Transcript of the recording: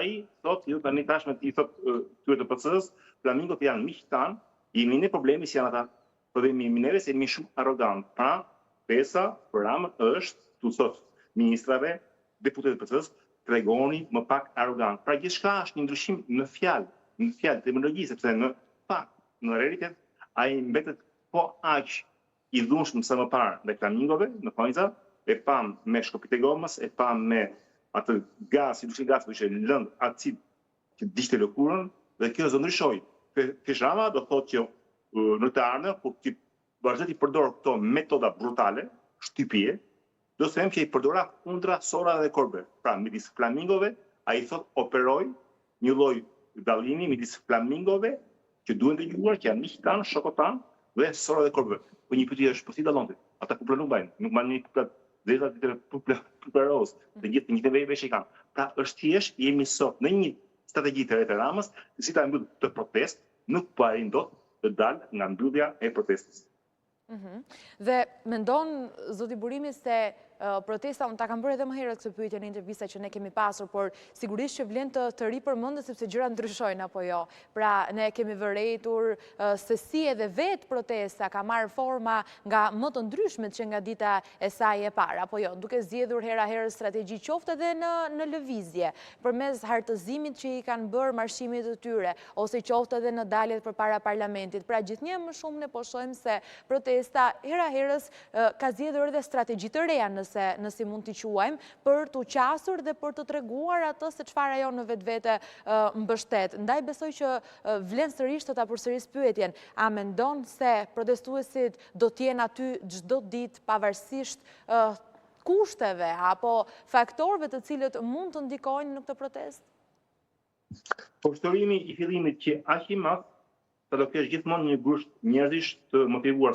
ai thot, ju tani tashmë i thot këtyre të PC-s, flamingot janë miq tan, jemi ne problemi si janë ata. Problemi neve se jemi shumë arrogant. Pra, pesa për Ramën është, tu thot ministrave, deputetët të PC-s, tregoni më pak arrogant. Pra gjithçka është një ndryshim në fjalë, terminologji, sepse në fakt, në realitet, ai mbetet po aq i dhunshëm sa më parë ndaj flamingove në Konjza, e pam me shkopit e gomës, e pam me atë gaz, si duhet lënd acid që diqte lëkurën, dhe kjo do ndryshoj. Fish Rama do thotë që në të ardhmen, kur ti vazhdon të përdor këto metoda brutale, shtypje, do të them që i përdora kundra sora dhe korbe. Pra, midis flamingove, ai thot operoj një lloj dallimi midis flamingove që duhen dëgjuar, që janë miq tan, shokët tan, dhe sora dhe korbe. Po një pyetje është, po si dallonte? Ata kupla nuk bajnë, nuk marrin një kuplat dheza të puperos, të gjithë një vejve që i kanë. Pra, është thjesht jemi sot në një strategji të re të Ramës, si ta mbyll të protestë, nuk po arrin dot të dalë nga mbyllja e protestës. Dhe mendon zoti Burimi se protesta, unë ta kam bërë edhe më herët këtë pyetje në intervista që ne kemi pasur, por sigurisht që vlen të ripërmendet sepse gjërat ndryshojnë apo jo. Pra, ne kemi vërejtur se si edhe vetë protesta ka marrë forma nga më të ndryshmet që nga dita e saj e parë, apo jo, duke zgjedhur hera herë strategji qoftë edhe në lëvizje, përmes hartëzimit që i kanë bërë marshimit të tyre, ose qoftë edhe në daljet përpara parlamentit. Pra, gjithnjë më shumë ne po shohim se protesta hera herës ka zgjedhur edhe strategji të reja nëse mund t'i quajmë, për t'u qasur dhe për të treguar atë se çfarë ajo në vetvete mbështet. Ndaj besoj që vlen sërish të ta përsëris pyetjen, a mendon se protestuesit do t'jenë aty çdo ditë pavarësisht kushteve apo faktorëve të cilët mund të ndikojnë në këtë protestë? Po shtorimi i fillimit që aq i madh, do kesh gjithmonë një grusht njerëzish të motivuar